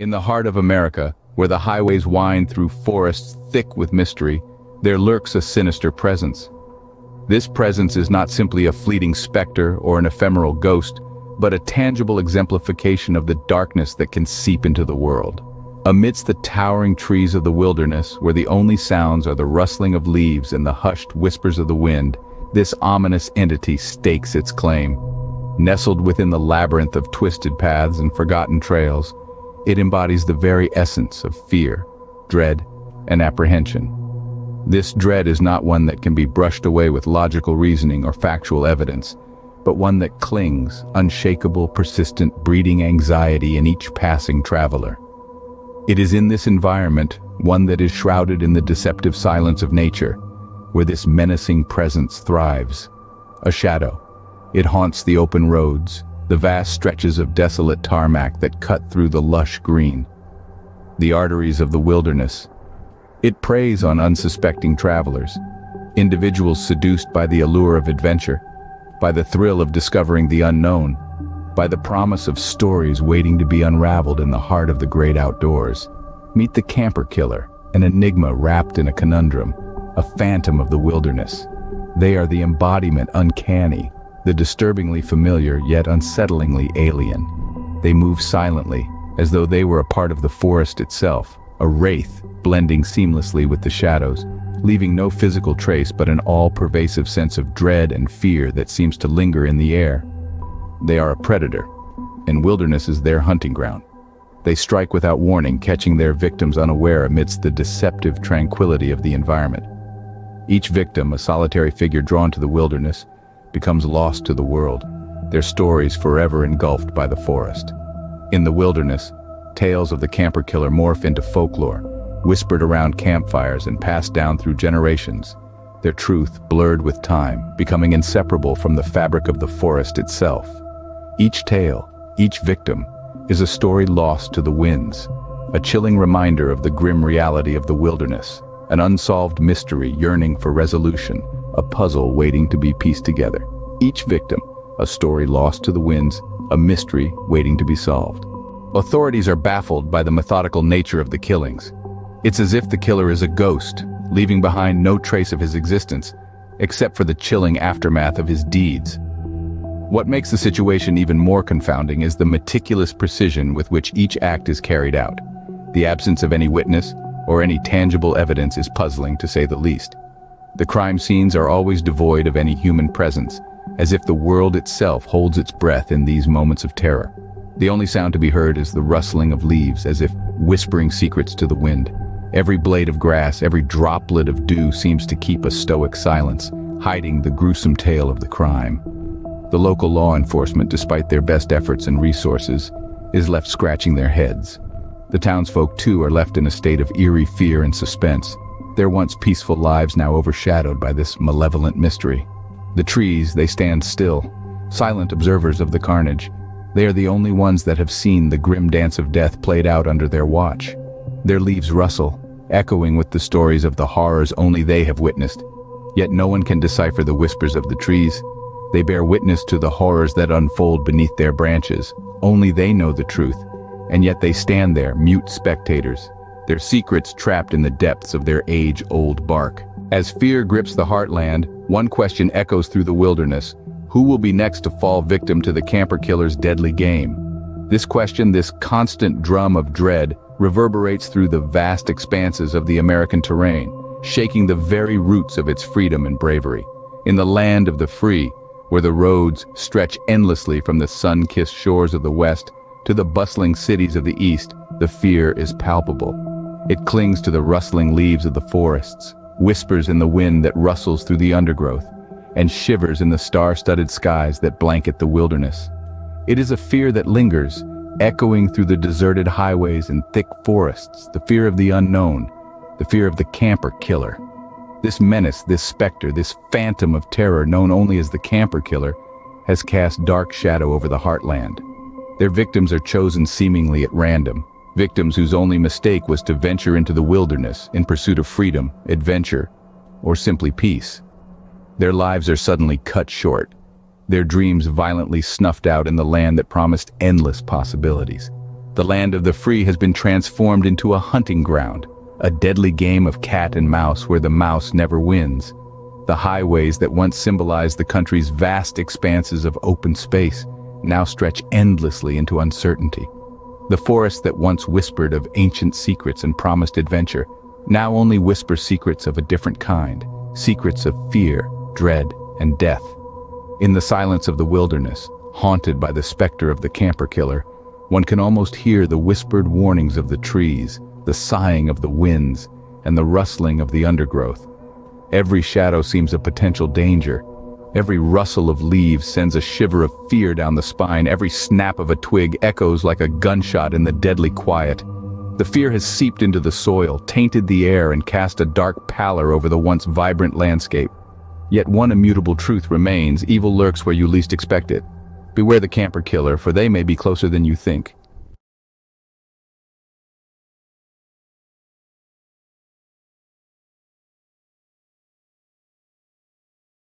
In the heart of America, where the highways wind through forests thick with mystery, there lurks a sinister presence. This presence is not simply a fleeting specter or an ephemeral ghost, but a tangible exemplification of the darkness that can seep into the world. Amidst the towering trees of the wilderness, where the only sounds are the rustling of leaves and the hushed whispers of the wind, this ominous entity stakes its claim. Nestled within the labyrinth of twisted paths and forgotten trails, it embodies the very essence of fear, dread, and apprehension. This dread is not one that can be brushed away with logical reasoning or factual evidence, but one that clings, unshakable, persistent, breeding anxiety in each passing traveler. It is in this environment, one that is shrouded in the deceptive silence of nature, where this menacing presence thrives. A shadow. It haunts the open roads, the vast stretches of desolate tarmac that cut through the lush green. The arteries of the wilderness. It preys on unsuspecting travelers, individuals seduced by the allure of adventure, by the thrill of discovering the unknown, by the promise of stories waiting to be unraveled in the heart of the great outdoors. Meet the camper killer, an enigma wrapped in a conundrum, a phantom of the wilderness. They are the embodiment uncanny, the disturbingly familiar yet unsettlingly alien. They move silently, as though they were a part of the forest itself, a wraith blending seamlessly with the shadows, leaving no physical trace but an all-pervasive sense of dread and fear that seems to linger in the air. They are a predator, and wilderness is their hunting ground. They strike without warning, catching their victims unaware amidst the deceptive tranquility of the environment. Each victim, a solitary figure drawn to the wilderness, becomes lost to the world, their stories forever engulfed by the forest. In the wilderness, tales of the camper killer morph into folklore, whispered around campfires and passed down through generations, their truth blurred with time, becoming inseparable from the fabric of the forest itself. Each tale, each victim, is a story lost to the winds, a chilling reminder of the grim reality of the wilderness, an unsolved mystery yearning for resolution, a puzzle waiting to be pieced together. Each victim, a story lost to the winds, a mystery waiting to be solved. Authorities are baffled by the methodical nature of the killings. It's as if the killer is a ghost, leaving behind no trace of his existence, except for the chilling aftermath of his deeds. What makes the situation even more confounding is the meticulous precision with which each act is carried out. The absence of any witness or any tangible evidence is puzzling, to say the least. The crime scenes are always devoid of any human presence, as if the world itself holds its breath in these moments of terror. The only sound to be heard is the rustling of leaves, as if whispering secrets to the wind. Every blade of grass, every droplet of dew seems to keep a stoic silence, hiding the gruesome tale of the crime. The local law enforcement, despite their best efforts and resources, is left scratching their heads. The townsfolk, too, are left in a state of eerie fear and suspense, their once peaceful lives now overshadowed by this malevolent mystery. The trees, they stand still, silent observers of the carnage. They are the only ones that have seen the grim dance of death played out under their watch. Their leaves rustle, echoing with the stories of the horrors only they have witnessed. Yet no one can decipher the whispers of the trees. They bear witness to the horrors that unfold beneath their branches. Only they know the truth, and yet they stand there, mute spectators, their secrets trapped in the depths of their age-old bark. As fear grips the heartland, one question echoes through the wilderness: who will be next to fall victim to the camper killer's deadly game? This question, this constant drum of dread, reverberates through the vast expanses of the American terrain, shaking the very roots of its freedom and bravery. In the land of the free, where the roads stretch endlessly from the sun-kissed shores of the west to the bustling cities of the east, the fear is palpable. It clings to the rustling leaves of the forests, whispers in the wind that rustles through the undergrowth, and shivers in the star-studded skies that blanket the wilderness. It is a fear that lingers, echoing through the deserted highways and thick forests, the fear of the unknown, the fear of the camper killer. This menace, this specter, this phantom of terror known only as the camper killer, has cast dark shadow over the heartland. Their victims are chosen seemingly at random, victims whose only mistake was to venture into the wilderness in pursuit of freedom, adventure, or simply peace. Their lives are suddenly cut short, their dreams violently snuffed out in the land that promised endless possibilities. The land of the free has been transformed into a hunting ground, a deadly game of cat and mouse where the mouse never wins. The highways that once symbolized the country's vast expanses of open space now stretch endlessly into uncertainty. The forests that once whispered of ancient secrets and promised adventure now only whisper secrets of a different kind, secrets of fear, dread, and death. In the silence of the wilderness, haunted by the specter of the camper killer, one can almost hear the whispered warnings of the trees, the sighing of the winds, and the rustling of the undergrowth. Every shadow seems a potential danger. Every rustle of leaves sends a shiver of fear down the spine. Every snap of a twig echoes like a gunshot in the deadly quiet. The fear has seeped into the soil, tainted the air, and cast a dark pallor over the once vibrant landscape. Yet one immutable truth remains: evil lurks where you least expect it. Beware the camper killer, for they may be closer than you think.